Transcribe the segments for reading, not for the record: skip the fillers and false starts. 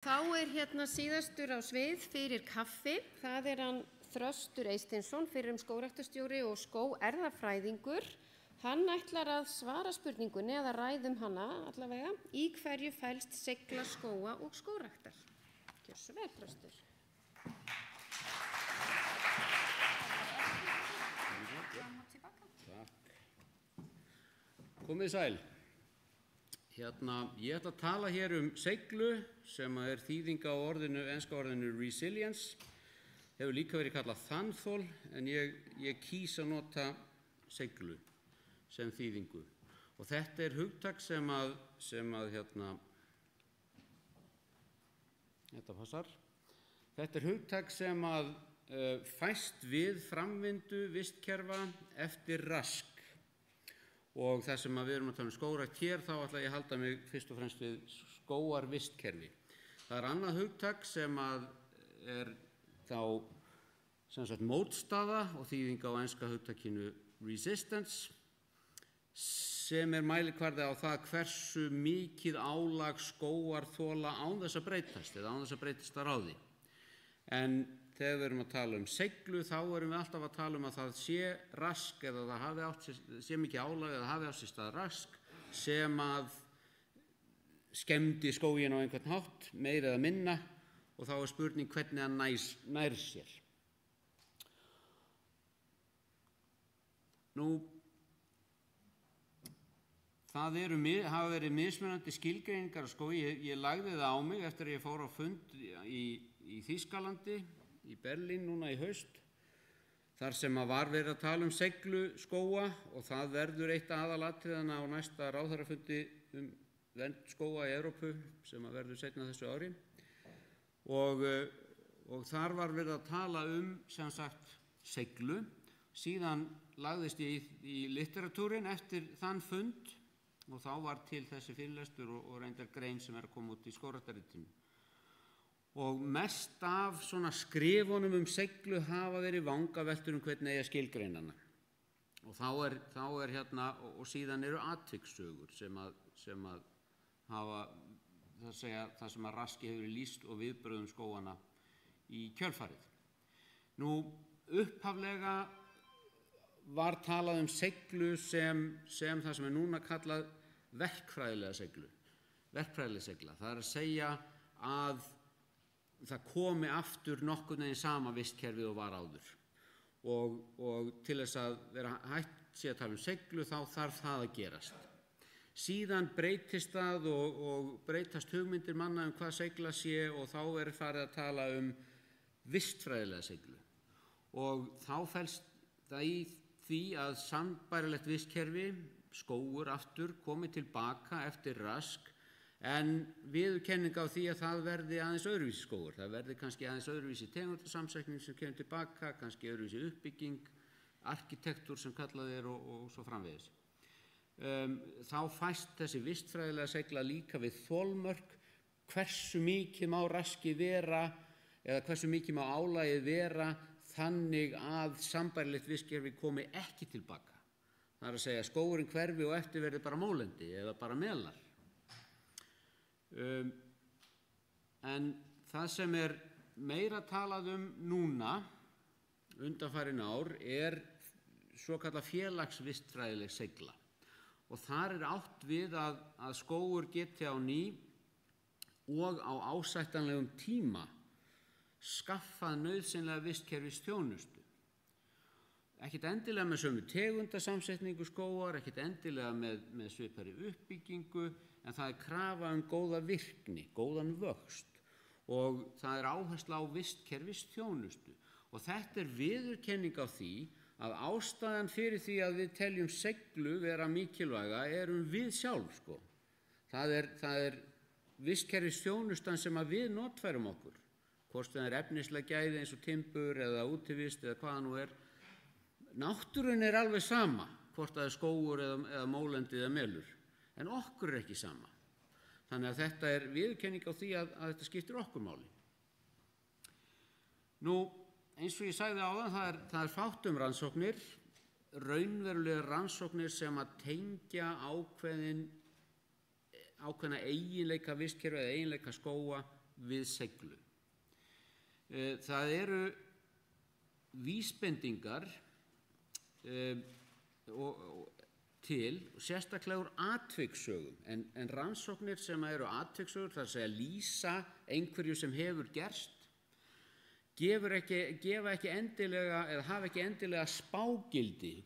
Þá hérna síðastur á svið fyrir kaffi. Það hann Þröstur Eysteinsson, fyrrum skógræktarstjóri og skógerðafræðingur. Hann ætlar að svara spurningunni eða ræðum hana allavega. Í hverju felst seigla skóga og skógræktar? Gjörðu svo vel, Þröstur. Takk. Komið sæl. Ég ætla að tala hér seiglu sem þýðing á enska orðinu resilience. Hefur líka verið kallað þanþol en ég kýs að nota seiglu sem þýðingu. Og þetta hugtak þetta passar. Þetta hugtak sem fæst við framvindu vistkerfa eftir rask. Og þar sem við erum að tala skógrækt hér, þá ætla ég að halda mig fyrst og fremst við skógarvistkerfi. Það annað hugtak sem þá sem sagt mótstaða og þýðing á enska hugtakinu resistance, sem mælikvarði á það hversu mikið álag skógar þola án þess að breytast eða án þess að breytast að ráði. En þegar við erum að tala seiglu, þá erum við alltaf að tala að það sé rask eða það sé mikið álag eða hafi átt sér stað rask sem skemmdi skóginn á einhvern hátt, meira eða minna, og þá spurning hvernig hann nær sér. Það hafa verið mismunandi skilgreiningar á skógi. Ég lagði það á mig eftir að ég fór á fund í Þýskalandi, í Berlín núna í haust, þar sem var verið að tala seiglu skóga, og það verður eitt aðalatriðanna á næsta ráðherrafundi vernd skóga í Evrópu sem verður seinna þessu ári. Og þar var verið að tala sem sagt seiglu. Síðan lagðist ég í literatúrin eftir þann fund og þá var til þessi fyrirlestur og reyndar grein sem að koma út í skógræktarritinu. Og mest af svona skrifunum seiglu hafa verið vangaveltur hvernig eigi að skilgreina hana. Og þá og síðan eru atvikssögur sem hafa það sem raski hefur verið lýst og viðbrögðum skóganna í kjölfarið. Upphaflega var talað seiglu sem það sem núna kallað verkfræðilega seigla. Það að segja að það komi aftur nokkurn veginn sama vistkerfið og var áður. Og til þess að vera hægt sé að tala seiglu, þá þarf það að gerast. Síðan breytist það og breytast hugmyndir manna hvað seigla sé, og þá farið að tala vistfræðilega seiglu. Og þá felst það í því að sambærilegt vistkerfi, skógur aftur, komi tilbaka eftir rask, en viðurkenning á því að það verði aðeins öðruvísi skógur. Það verði kannski aðeins öðruvísi tegundasamsetning sem kemur tilbaka, kannski öðruvísi uppbygging, arkitektúr sem kallað og svo framvegis. Þá fæst þessi vistfræðilega seigla líka við þolmörk, hversu mikið má raski vera eða hversu mikið má álagið vera þannig að sambærilegt vistkerfi komi ekki tilbaka. Það að segja skógurinn hverfi og eftir verði bara mólendi eða bara melar. En það sem meira talað núna, undanfarin ár, svokallað félagsvistfræðileg seigla. Og þar átt við að skógur geti á ný og á ásættanlegum tíma skaffað nauðsynlega vistkerfisþjónustu. Ekkert endilega með sömu tegundasamsetningu skógar, ekkert endilega með svipari uppbyggingu, en það krafa góða virkni, góðan vöxt, og það áhersla á vistkerfisþjónustu. Og þetta viðurkenning á því að ástæðan fyrir því að við teljum seiglu vera mikilvæga við sjálf. Það vistkerfisþjónustan sem við notfærum okkur, hvort það efnislega gæði eins og timbur eða útivist eða hvað nú Náttúrunni alveg sama hvort það skógur eða mólendi eða melur, en okkur ekki sama. Þannig að þetta viðurkenning á því að þetta skiptir okkur máli. Eins og ég sagði áðan, það fátt rannsóknir, raunverulegar rannsóknir sem að tengja ákveðna eiginleika vistkerfa eða eiginleika skóga við seiglu. Það eru vísbendingar til, sérstaklega úr atvikssögum, en rannsóknir sem eru atvikssögur, það er að segja lýsa einhverju sem hefur gerst, gefa ekki endilega, eða hafa ekki endilega spágildi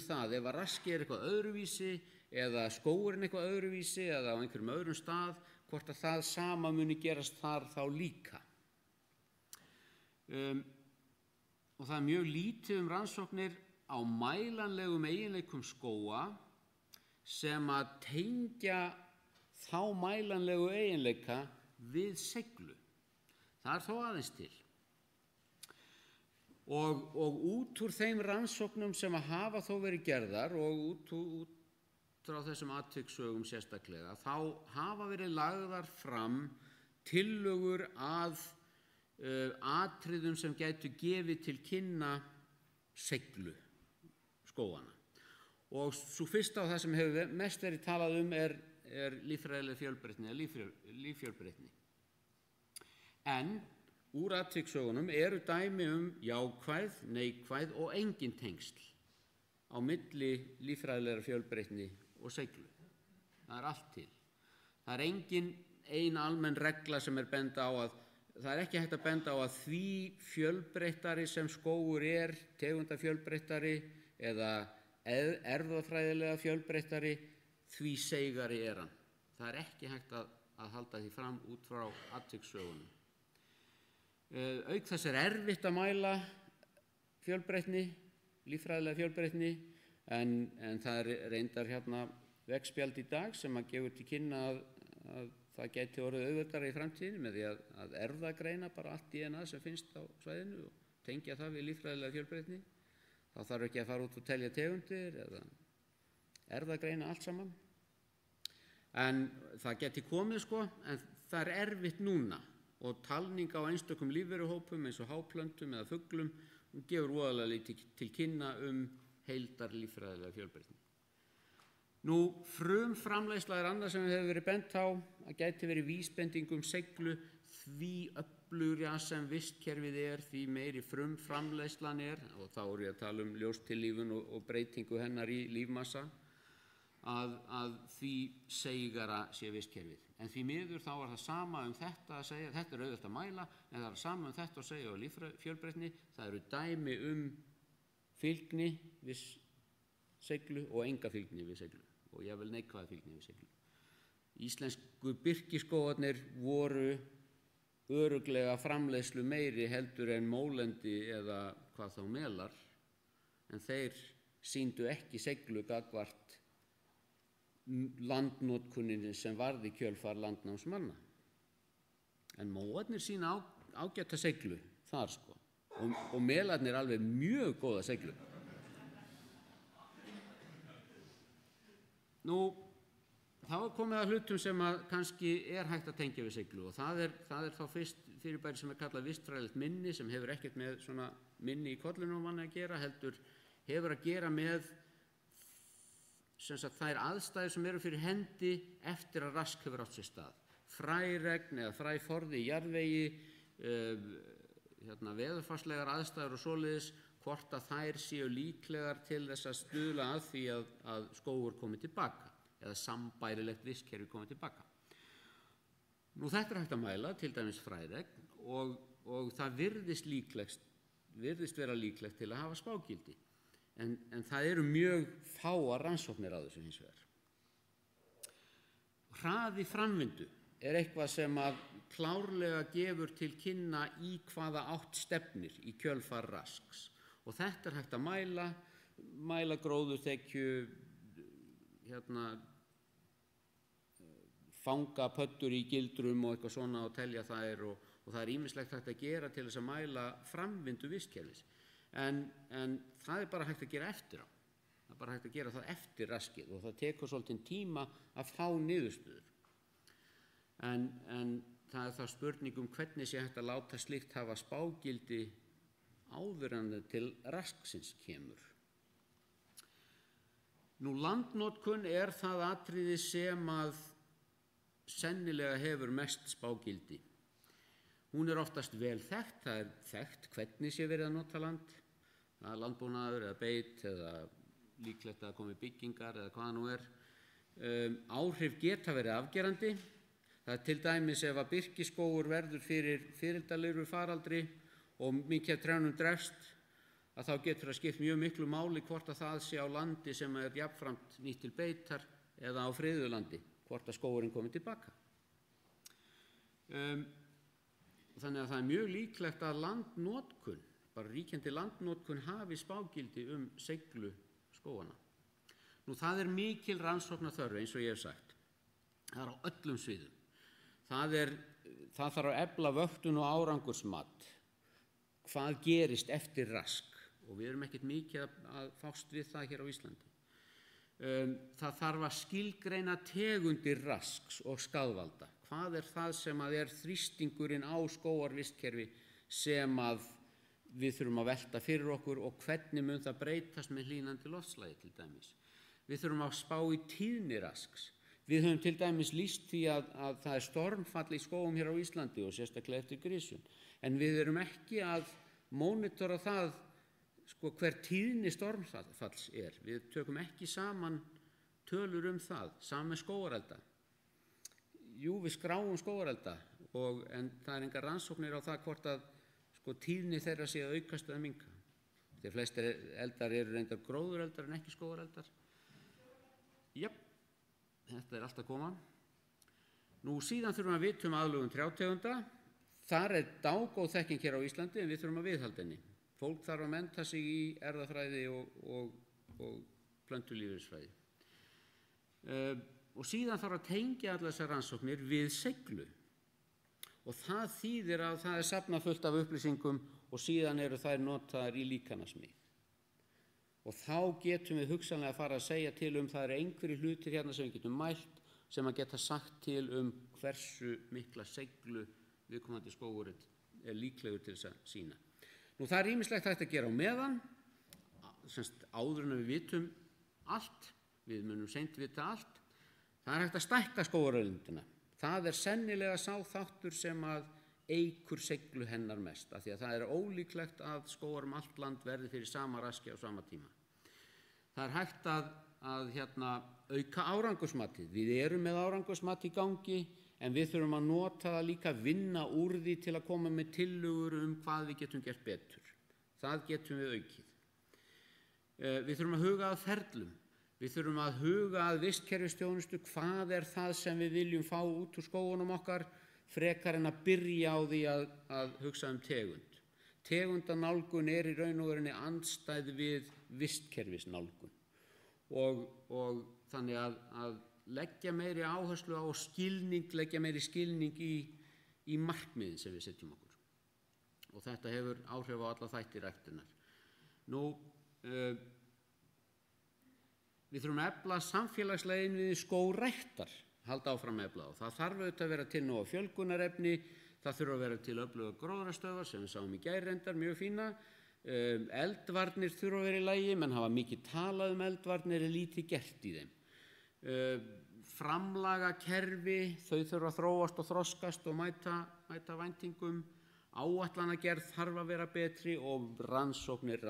það ef að raskið er eitthvað öðruvísi eða skógurinn eitthvað öðruvísi eða á einhverjum öðrum stað, hvort að það sama muni gerast þar þá líka. Og það er mjög lítið rannsóknir á mælanlegum eiginleikum skóga sem að tengja þá mælanlegu eiginleika við seiglu. Það er þó aðeins til. Og út úr þeim rannsóknum sem að hafa þó verið gerðar og út frá þessum atvikssögum sérstaklega, þá hafa verið lagðar fram tillögur að atriðum sem gætu gefið til kynna seiglu skógana. Og svo fyrsta á það sem hefur mest verið talað er líffræðileg fjölbreytni eða líffjölbreytni. En úr atvikssögunum eru dæmi jákvæð, neikvæð og engin tengsl á milli líffræðilegrar fjölbreytni og seiglu. Það er allt til. Það er engin ein almenn regla sem er benda á að það er ekki hægt að benda á að því fjölbreyttari sem skógur er, tegundafjölbreyttari eða erfðafræðilega fjölbreyttari, því seigari er hann. Það er ekki hægt að halda því fram út frá atvikssögunum. Auk þess er erfitt að mæla fjölbreytni, líffræðilega fjölbreytni, en það er reyndar veggspjald í dag sem að gefur til kynna að það gæti orðið auðveldara í framtíðinni með því að erfðagreina bara allt DNA sem finnst á svæðinu og tengja það við líffræðilega fjölbreytni. Þá þarf ekki að fara út og telja tegundir eða erfðagreina allt saman. En það gæti komið en það er erfitt núna og talning á einstökum lífveruhópum eins og háplöntum eða fuglum gefur voðalega lítið til kynna heildar líffræðilega fjölbreytni. Frumframleiðsla er annað sem hefur verið bent á að gæti verið vísbending seiglu, því öflugra sem vistkerfið er, því meiri frumframleiðslan er, og þá er ég að tala ljóstillífun og breytingu hennar í lífmassa, að því seigara sé vistkerfið. En því miður þá er það sama þetta að segja, þetta er auðvelt að mæla, en það er sama þetta að segja á líffjölbreytni, það eru dæmi fylgni við seiglu og enga fylgni við seiglu. Og jafnvel neikvæða fylgni við seiglu. Íslensku birkiskógarnir voru örugglega framleiðslu meiri heldur en mólendi eða hvað þá melar, en þeir sýndu ekki seiglu gagnvart landnotkuninni sem varð í kjölfar landnámsmanna. En móarnir sýna ágæta seiglu þar og melarnir alveg mjög góða seiglu. Þá er komið að hlutum sem að kannski er hægt að tengja við seiglu og það er þá fyrst fyrirbæri sem er kallað vistfræðilegt minni sem hefur ekkert með svona minni í kollunum manni að gera, heldur hefur að gera með þær aðstæður sem eru fyrir hendi eftir að rask hefur átt sér stað. Fræregn eða fræforði í jarðvegi, veðurfarslegar aðstæður og svoleiðis, hvort að þær séu líklegar til þess að stuðla að því að skógur komi tilbaka eða sambærilegt vistkerfi komi tilbaka. Þetta er hægt að mæla, til dæmis fræregn, og það virðist vera líklegt til að hafa spágildi. En það eru mjög fáar rannsóknir á þessu hins vegar. Hraði framvindu er eitthvað sem að klárlega gefur til kynna í hvaða átt stefnir í kjölfar rasks. Og þetta er hægt að mæla gróðurþekju, fanga pöddur í gildrum og eitthvað svona og telja þær og það er ýmislegt hægt að gera til þess að mæla framvindu vistkerfis. En það er bara hægt að gera eftir á. Það er bara hægt að gera það eftir raskið og það tekur svolítinn tíma að fá niðurstöður. En það er þá spurning hvernig sé hægt að láta slíkt hafa spágildi áður en til rasksins kemur. Landnotkun er það atriði sem að sennilega hefur mest spágildi Hún oftast vel þekkt, það þekkt hvernig sé verið að nota land, það landbúnaður eða beit eða líklegt að komi byggingar eða hvaða nú Áhrif geta verið afgerandi. Það til dæmis ef að birkiskógur verður fyrir fyrirldarlegri faraldri og mikið af trjánum drefst, að þá getur það skipt mjög miklu máli hvort að það sé á landi sem jafnframt nýtt til beitar eða á friðuðu landi, hvort að skógurinn komi tilbaka. Þannig að það mjög líklegt að landnotkun, bara ríkjandi landnotkun hafi spágildi seiglu skógana. Nú það mikil rannsóknarþörf eins og ég hef sagt. Það á öllum sviðum. Það þarf að efla vöktun og árangursmat. Hvað gerist eftir rask? Og við erum ekkert mikið að fást við það hér á Íslandi. Það þarf að skilgreina tegundir rasks og skaðvalda. Hvað það sem þrýstingurinn á skógarvistkerfi sem við þurfum að velta fyrir okkur og hvernig mun það breytast með hlýnandi loftslagi til dæmis. Við þurfum að spá í tíðni rasks. Við höfum til dæmis lýst því að það stormfall í skógum hér á Íslandi og sérstaklega eftir Grísun. En við erum ekki að mónitora það hver tíðni stormfalls Við tökum ekki saman tölur það, saman með skógarelda. Jú, við skráum skógarelda, en það engar rannsóknir á það hvort að tíðni þeirra sé að aukast eða minnka. Þeir flestir eldar reyndar gróðureldar en ekki skógareldar. Jöp, þetta allt að koma. Nú síðan þurfum að vita aðlögun trjátegunda. Þar dágóð þekking hér á Íslandi en við þurfum að viðhalda henni. Fólk þarf að mennta sig í erfðafræði og plöntulífeðlisfræði. Og síðan þarf að tengja allar þessar rannsóknir við seiglu. Og það þýðir að það safnað fullt af upplýsingum og síðan þær notaðar í líkanasmíð. Og þá getum við hugsanlega að fara að segja til það einhverjir hlutir hérna sem við getum mælt sem að geta sagt til hversu mikla seiglu viðkomandi skógur líklegur til þess að sýna. Nú það ýmislegt hægt að gera á meðan, áður en við vitum allt, við munum seint vita allt, það hægt að stækka skógarauðlindina. Það sennilega sá þáttur sem að eykur seiglu hennar mest, af því að það ólíklegt að skógar allt land verði fyrir sama raski á sama tíma. Það hægt að auka árangursmatið. Við erum með árangursmat í gangi, en við þurfum að nota það líka, vinna úr því til að koma með tillögur hvað við getum gert betur. Það getum við aukið. Við þurfum að huga að ferlum. Við þurfum að huga að vistkerfisþjónustu, hvað það sem við viljum fá út úr skógunum okkar, frekar en að byrja á því að hugsa tegund. Tegundanálgun í raun og veru andstæð við vistkerfisnálgun. Og þannig að leggja meiri áherslu á skilning, leggja meiri skilning í markmiðin sem við setjum okkur. Og þetta hefur áhrif á alla þætti ræktunar. Nú, við þurfum að efla samfélagslega innviði skógræktar, halda áfram að efla. Og það þarf auðvitað að vera til nóg fjölgunarefni, það þurfa að vera til öfluga gróðrastöðvar sem við sáum í gær reyndar, mjög fína. Eldvarnir þurfa að vera í lagi, menn hafa mikið talað eldvarnir, lítið gert í þeim. Framlagakerfi, þau þurfa að þróast og þroskast og mæta væntingum. Áætlanagerð þarf að vera betri og rannsóknir.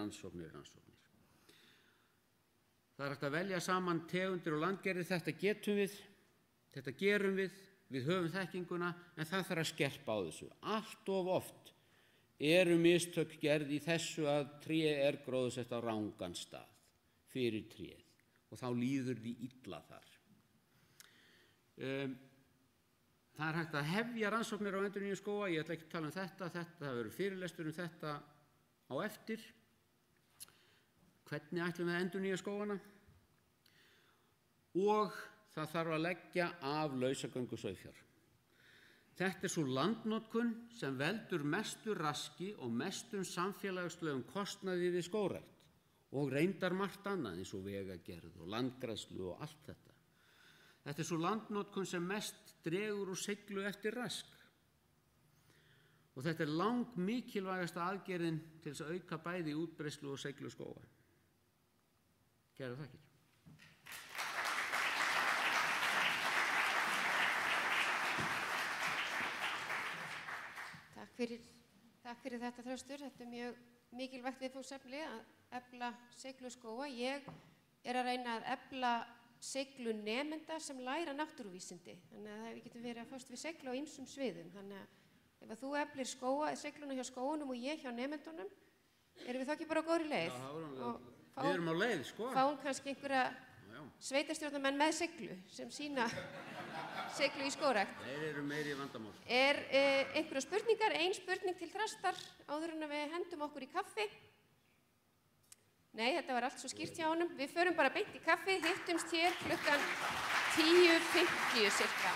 Það hægt að velja saman tegundir og landgerðir, þetta gerum við höfum þekkinguna, en það þarf að skerpa á þessu. Allt of oft mistök gerð í þessu að tré gróðursett á rangan stað fyrir tréð. Og þá líður því illa þar. Það hægt að hefja rannsóknir á endurnýjun skóga, ég ætla ekki að tala þetta verður fyrirlestur þetta á eftir. Hvernig ætlum við að endurnýja skógana? Og það þarf að leggja af lausagöngu sauðfjár. Þetta svo landnotkun sem veldur mestu raski og mestum samfélagslegum kostnaði við skógrækt. Og reyndar margt annað eins og vegagerð og landgræðslu og allt þetta. Þetta svo landnotkun sem mest dregur úr seiglu eftir rask. Og þetta langmikilvægasta aðgerðin til þess að auka bæði útbreiðslu og seiglu skóga. Kærar þakkir. Takk Takk fyrir þetta, Þröstur. Þetta mjög mikilvægt viðfangsefni að efla seigluskóga. Ég að reyna að efla seiglunemenda sem læra náttúruvísindi. Þannig að við getum verið að fást við seiglu á ýmsum sviðum. Þannig að ef þú eflir seigluna hjá skógunum og ég hjá nemendunum, erum við þá ekki bara á góðri leið? Já, við erum á leið, sko. Fáum kannski einhverja sveitarstjórnarmenn með seiglu sem sýna seiglu í skógrækt. Þeir eru meiri vandamál. Einhverja spurningar? Ein spurning til Þrastar áður en við hendum okkur í kaffi. Nei, þetta var allt svo skýrt hjá honum. Við förum bara beint í kaffi, hittumst hér klukkan 10:50 cirka.